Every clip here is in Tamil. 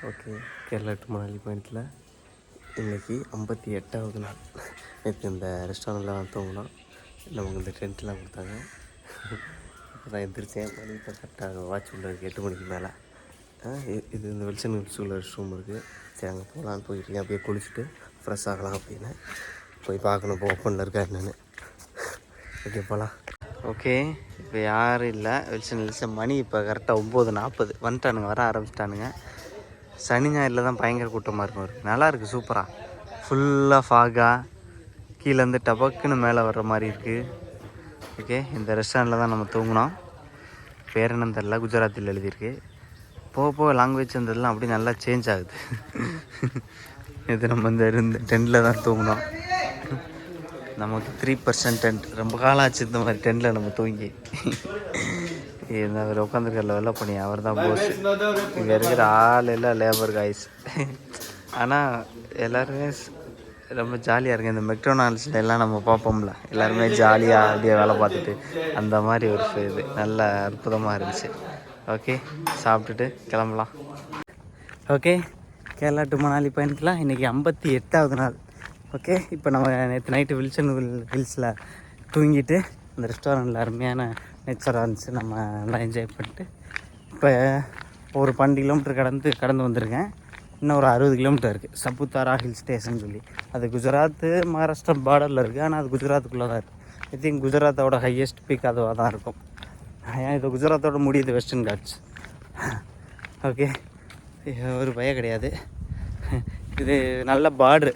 ஓகே, கேரளா டு மணாலி பாயிண்டில் இன்றைக்கி 58வது நாள். நேற்று இந்த ரெஸ்டாரண்ட்டில் தான் தூங்கினோம். நமக்கு இந்த டென்ட்லாம் கொடுத்தாங்க. இப்போ தான் எந்திரிச்சேன். மணி இப்போ கரெக்டாக வாட்ச் உள்ள இருக்குது 8 மணிக்கு மேலே. இது இந்த வில்சன் ஹில்ஸுக்குள்ள ரெஸ்ட் ரூம் இருக்குது. சரி, அங்கே போகலான்னு போயிட்டுருக்கேன். அப்படியே குளிச்சுட்டு ஃப்ரெஷ் ஆகலாம் அப்படின்னு போய் பார்க்கணும் இப்போ ஓப்பனில் இருக்கா என்னென்னு. ஓகே, போகலாம். ஓகே, இப்போ யாரும் இல்லை வில்சன் ஹில்ஸ். மணி இப்போ கரெக்டாக 9:40 வந்துட்டானுங்க, வர ஆரம்பிச்சிட்டானுங்க. சனி ஞாயிறில் தான் பயங்கர கூட்டமாக இருக்கும். நல்லா இருக்குது, சூப்பராக ஃபுல்லாக ஃபாகாக கீழேருந்து டபக்குன்னு மேலே வர்ற மாதிரி இருக்குது. ஓகே, இந்த ரெஸ்டாரண்ட்டில் தான் நம்ம தூங்கினோம். பேர் என்னன்னு தெரில, குஜராத்தில் எழுதியிருக்கு. போக லாங்குவேஜ் வந்ததுலாம் அப்படி நல்லா சேஞ்ச் ஆகுது. இது நம்ம இந்த டென்ட்டில் தான் தூங்கினோம். நமக்கு 3% டென்ட். ரொம்ப காலம் ஆச்சு இந்த மாதிரி டென்ட்டில் நம்ம தூங்கி. இந்த அவர் உட்காந்துருக்கல வெள்ளை பண்ணி, அவர் தான் போஸ். இங்கே இருக்கிற ஆள் எல்லாம் லேபர் காய்ஸ். ஆனால் எல்லாருமே ரொம்ப ஜாலியாக இருக்குது. இந்த மெக்டொனால்ட்ஸில் எல்லாம் நம்ம பார்ப்போம்ல, எல்லாருமே ஜாலியாக அப்படியே வேலை பார்த்துட்டு அந்த மாதிரி ஒரு இது நல்ல அற்புதமாக இருந்துச்சு. ஓகே, சாப்பிட்டுட்டு கிளம்பலாம். ஓகே, கேரளா டு மணாலி பயணிக்கலாம். இன்றைக்கி 58வது நாள். ஓகே, இப்போ நம்ம நேற்று நைட்டு வில்சன் ஹில்ஸில் தூங்கிட்டு அந்த ரெஸ்டாரண்ட்டில் அருமையான நேச்சராக இருந்துச்சு. நம்ம நல்லா என்ஜாய் பண்ணிட்டு இப்போ ஒரு 12 கிலோமீட்டர் கடந்து வந்திருக்கேன். இன்னும் ஒரு 60 கிலோமீட்டர் இருக்குது சபுதாரா ஹில் ஸ்டேஷன் சொல்லி. அது குஜராத்து மகாராஷ்டிரா பார்டரில் இருக்குது. ஆனால் அது குஜராத்துக்குள்ளே தான் இருக்குது. ஐ திங்க் குஜராத்தோட ஹையஸ்ட் பீக் அதுவாக தான் இருக்கும். ஏன் இது குஜராத்தோட முடியுது வெஸ்டர்ன் காட்ஸ். ஓகே, ஒரு பயம் கிடையாது. இது நல்ல பார்ட்ரு,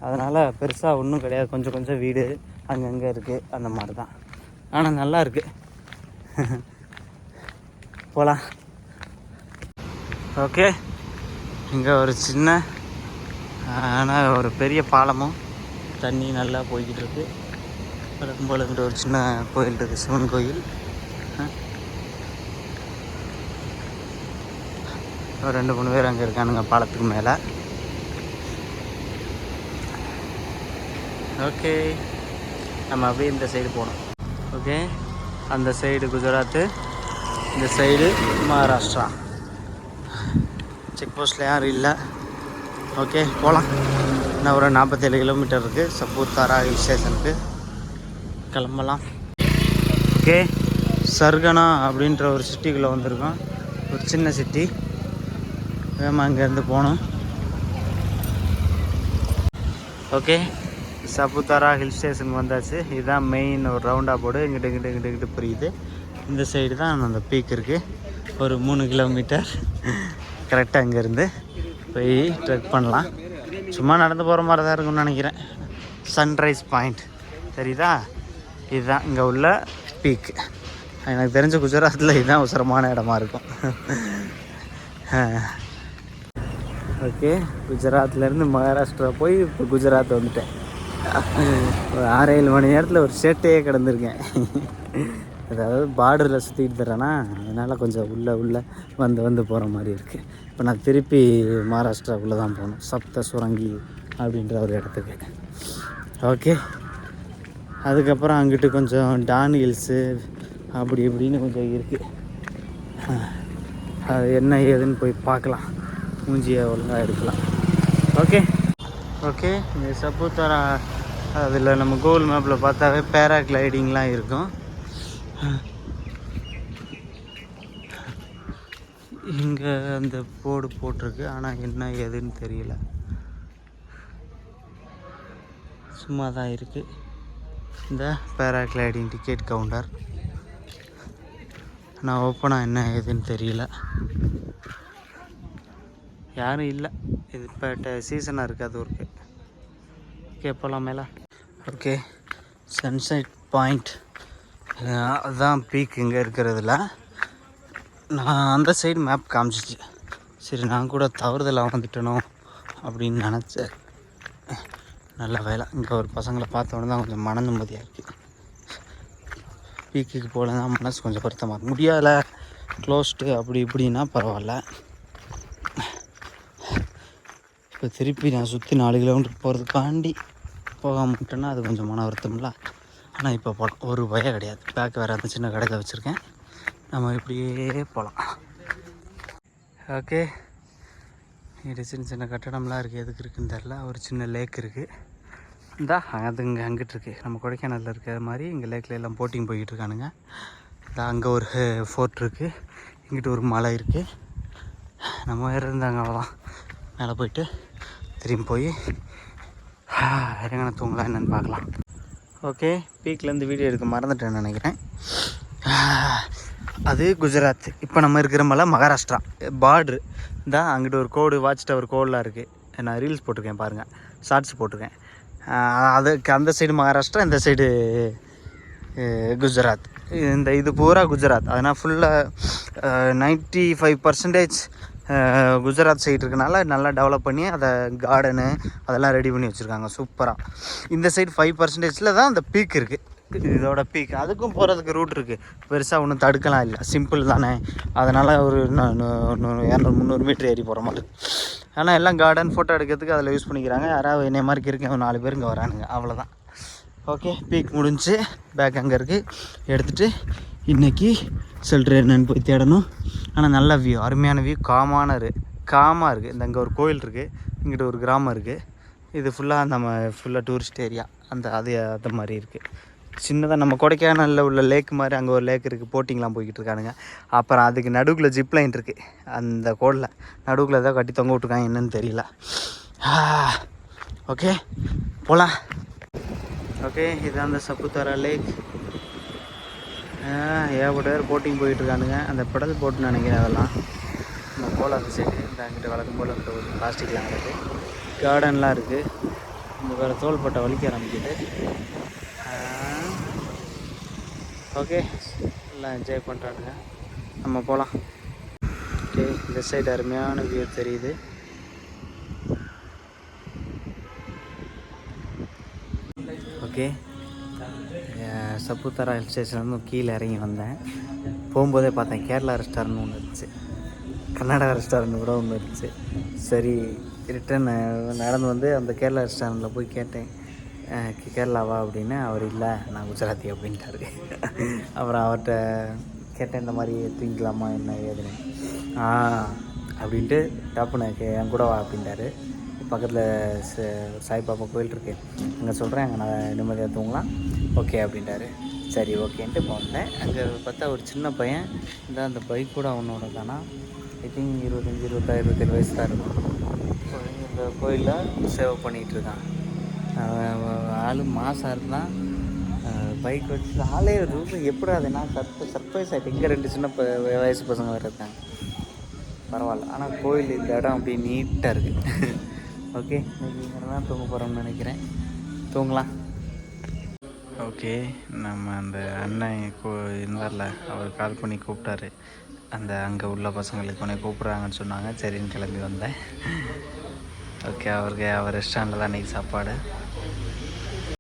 அதனால் பெருசாக ஒன்றும் கிடையாது. கொஞ்சம் வீடு அங்கங்கே இருக்குது, அந்த மாதிரி தான். ஆனால் நல்லா இருக்குது. போகலாம். ஓகே, இங்கே ஒரு சின்ன ஆனால் ஒரு பெரிய பாலமும் தண்ணி நல்லா போய்கிட்டு இருக்கு. ரொம்ப ஒரு சின்ன கோயில் இருக்குது, சிவன் கோயில். ஒரு 2-3 பேர் அங்கே இருக்கானுங்க பாலத்துக்கு மேலே. ஓகே, நம்ம அப்படியே இந்த சைடு போகணும். ஓகே, அந்த சைடு குஜராத்து, இந்த சைடு மகாராஷ்டிரா. செக் போஸ்ட்டில் யாரும் இல்லை. ஓகே, போகலாம். இன்னும் ஒரு 47 கிலோமீட்டர் இருக்குது சபுதாரா ஹில் ஸ்டேஷனுக்கு. கிளம்பலாம். ஓகே, சர்கனா அப்படின்ற ஒரு சிட்டிக்குள்ளே வந்திருக்கோம். ஒரு சின்ன சிட்டி. வேகமாக அங்கேருந்து போகணும். ஓகே, சபுதாரா ஹில் ஸ்டேஷனுக்கு வந்தாச்சு. இதுதான் மெயின் ஒரு ரவுண்டாக போர்டு. இங்கிட்டு புரியுது. இந்த சைடு தான் அந்த பீக் இருக்குது. ஒரு 3 கிலோமீட்டர் கரெக்டாக அங்கேருந்து போய் ட்ரெக் பண்ணலாம். சும்மா நடந்து போகிற மாதிரி தான் இருக்கும்னு நினைக்கிறேன். சன்ரைஸ் பாயிண்ட் தெரியுதா? இதுதான் இங்கே உள்ள பீக். எனக்கு தெரிஞ்ச குஜராத்தில் இதுதான் அவசரமான இடமா இருக்கும். ஓகே, குஜராத்லேருந்து மகாராஷ்டிரா போய் இப்போ குஜராத் வந்துட்டேன். ஒரு 6-7 மணி நேரத்தில் ஒரு ஷேட்டையே கிடந்திருக்கேன். அதாவது பார்டரில் சுற்றிக்கிட்டு தரேன்னா, அதனால் கொஞ்சம் உள்ளே வந்து போகிற மாதிரி இருக்குது. இப்போ நான் திருப்பி மகாராஷ்டிராவுக்குள்ளே தான் போகணும். சப்த சுரங்கி அப்படின்ற ஒரு இடத்துக்கு. ஓகே, அதுக்கப்புறம் அங்கிட்டு கொஞ்சம் டான் ஹில்ஸு அப்படி இப்படின்னு கொஞ்சம் இருக்குது. அது என்ன ஏதுன்னு போய் பார்க்கலாம். மூஞ்சியை ஒழுங்காக எடுக்கலாம். ஓகே, இந்த சபுதாரா அதில் நம்ம கூகுள் மேப்பில் பார்த்தாவே பேராக்ளைடிங்லாம் இருக்கும். இங்கே அந்த போர்டு போட்டிருக்கு, ஆனால் என்ன ஏதுன்னு தெரியல. சும்மா தான் இருக்குது. இந்த பேராக்ளைடிங் டிக்கெட் கவுண்டர். நான் ஓப்பனாக என்ன ஏதுன்னு தெரியல. யாரும் இல்லை. இது இப்போ சீசனாக இருக்காது ஒர்க்கு. ஓகே, போகலாம் மேலே. ஓகே, சன்செட் பாயிண்ட் அதுதான் பீக் இங்கே இருக்கிறதுல. நான் அந்த சைடு மேப் காமிச்சிச்சு. சரி, நான் கூட தவறுதலாக வந்துட்டனோ அப்படின்னு நினச்சேன். நல்ல வேலை. இங்கே ஒரு பசங்களை பார்த்தோன்னே தான் கொஞ்சம் மன நிம்மதியாக இருக்குது. பீக்குக்கு போகல தான் மனசு கொஞ்சம் வருத்தமாக இருக்கும். முடியலை, க்ளோஸ்டு அப்படி இப்படின்னா பரவாயில்ல. இப்போ திருப்பி நான் சுற்றி 4 கிலோமீட்டர் போகிறதுக்காண்டி போக மாட்டேன்னா அது கொஞ்சம் மன வருத்தம்ல. ஆனால் இப்போ போகலாம், ஒரு பயம் கிடையாது. பேக் வேறு அந்த சின்ன கடையில் வச்சுருக்கேன். நம்ம இப்படியே போகலாம். ஓகே, இங்கே சின்ன சின்ன கட்டடம்லாம் இருக்குது, எதுக்கு இருக்குதுன்னு தெரில. ஒரு சின்ன லேக் இருக்குது, இந்தா அது இங்கே அங்கிட்டு இருக்குது. நம்ம கொடைக்கானலில் இருக்கிற மாதிரி இங்கே லேக்கில் எல்லாம் போட்டிங் போய்கிட்டு இருக்கானுங்க. இந்தா அங்கே ஒரு ஃபோர்ட் இருக்குது, இங்கிட்டு ஒரு மலை இருக்குது. நம்ம வேறு இருந்தாங்க அவ்வளோதான். மேலே போயிட்டு திரும்பி போய் இறங்கின தூங்கலாம் என்னென்னு பார்க்கலாம். ஓகே, பீக்லேருந்து வீடியோ எடுக்க மறந்துட்டேன்னு நினைக்கிறேன். அது குஜராத். இப்போ நம்ம இருக்கிற மலை மகாராஷ்டிரா பார்ட்ரு. தான் அங்கிட்டு ஒரு கோடு, வாட்ச் டவர் கோடெலாம் இருக்குது. நான் ரீல்ஸ் போட்டிருக்கேன் பாருங்கள், ஷார்ட்ஸ் போட்டிருக்கேன். அதுக்கு அந்த சைடு மகாராஷ்டிரா, இந்த சைடு குஜராத். இது பூரா குஜராத். அதனால் ஃபுல்லாக 95% குஜராத் சைடு இருக்கனால நல்லா டெவலப் பண்ணி அதை கார்டனு அதெல்லாம் ரெடி பண்ணி வச்சுருக்காங்க சூப்பராக. இந்த சைடு 5% தான் அந்த பீக் இருக்குது, இதோட பீக். அதுக்கும் போகிறதுக்கு ரூட் இருக்குது, பெருசாக ஒன்றும் தடுக்கலாம் இல்லை, சிம்பிள் தானே. அதனால் ஒரு 200-300 மீட்டர் ஏறி போகிற மாதிரி. ஆனால் எல்லாம் கார்டன் ஃபோட்டோ எடுக்கிறதுக்கு அதில் யூஸ் பண்ணிக்கிறாங்க. யாராவது என்னை மாதிரி இருக்கேன், ஒரு 4 பேர் இங்கே வரானுங்க, அவ்வளோதான். ஓகே, பீக் முடிஞ்சு பேக் அங்கே இருக்குது, எடுத்துகிட்டு இன்றைக்கி செல்ட்ரு என்னன்னு போய் தேடணும். ஆனால் நல்ல வியூ, அருமையான வியூ, காமாக இருக்குது. இந்த அங்கே ஒரு கோயில் இருக்குது, இங்கிட்ட ஒரு கிராமம் இருக்குது. இது ஃபுல்லாக நம்ம டூரிஸ்ட் ஏரியா, அந்த மாதிரி இருக்குது. சின்னதாக நம்ம கொடைக்கானலில் உள்ள லேக் மாதிரி அங்கே ஒரு லேக் இருக்குது, போட்டிங்லாம் போய்கிட்டு இருக்கானுங்க. அப்புறம் அதுக்கு நடுவில் ஜிப் லைன் இருக்குது, அந்த கோடில் நடுவில் ஏதோ கட்டி தொங்க விட்ருக்காங்க, என்னன்னு தெரியல. ஓகே போகலாம். ஓகே, இதுதான் அந்த சப்புத்தாரா லேக். ஏகப்பட்ட பேர் போட்டிங் போயிட்டுருக்கானுங்க. அந்த பெடல் போட்டுன்னு நினைக்கிறேன். அதெல்லாம் நம்ம போகலாம் அந்த சைடு. இந்த அங்கிட்ட வழக்கம் போல் அந்த ஒரு பிளாஸ்டிக்லாம் இருக்குது, கார்டன்லாம் இருக்குது. இந்த வேறு தோள்பட்டை வலிக்க ஆரம்பிக்குது. ஓகே, எல்லாம் என்ஜாய் பண்ணுறானுங்க, நம்ம போகலாம். ஓகே, இந்த சைடு அருமையான வியூ தெரியுது. ஓகே, சப்புத்தாரா ஹில் ஸ்டேஷன்லேருந்து கீழே இறங்கி வந்தேன். போகும்போதே பார்த்தேன் கேரளா ரெஸ்டாரண்ட் ஒன்று இருந்துச்சு, கர்நாடகா ரெஸ்டாரண்ட் கூட ஒன்று இருந்துச்சு. சரி, ரிட்டன் நடந்து வந்து அந்த கேரளா ரெஸ்டாரண்ட்டில் போய் கேட்டேன், கேரளாவா அப்படின்னு. அவர் இல்லை, நான் குஜராத்தி அப்படின்ட்டாரு. அப்புறம் அவர்கிட்ட கேட்டேன், இந்த மாதிரி தூங்கிக்கலாமா என்ன ஏதுன்னு. அப்படின்ட்டு டப்புன்னு என் கூட வா அப்படின்ட்டாரு. பக்கத்தில் சாய்பாபா கோயில் இருக்குது, அங்கே சொல்கிறேன், அங்கே நான் நிம்மதியாக தூங்கலாம், ஓகே அப்படின்ட்டாரு. சரி ஓகேன்ட்டு போனேன். அங்கே பார்த்தா ஒரு சின்ன பையன், இந்த அந்த பைக் கூட அவனோட தானா, ஐ திங்க் 25-27 வயசு தான் இருக்கும். இந்த கோயிலில் சேவை பண்ணிகிட்டு இருக்கான். ஆள் மாதம் இருந்தால் பைக் வச்சு ஆளே ரூபா எப்படி அது நான் சர்ப்ரைஸ் ஆகிட்டு. இங்கே 2 சின்ன வயசு பசங்க வேறு இருக்காங்க, பரவாயில்ல. ஆனால் கோயில் இந்த இடம் அப்படி நீட்டாக இருக்குது. ஓகே, இங்கே தான் தூங்க போகிறோம்னு நினைக்கிறேன், தூங்கலாம். ஓகே, நம்ம அந்த அண்ணன் இருந்தார்ல, அவர் கால் பண்ணி கூப்பிட்டாரு. அந்த அங்கே உள்ள பசங்களுக்கு உடனே கூப்பிட்றாங்கன்னு சொன்னாங்க, சரின்னு கிளம்பி வந்தேன். ஓகே, அவர் ரெஸ்டாரண்ட்டில் தான் இன்றைக்கி சாப்பாடு.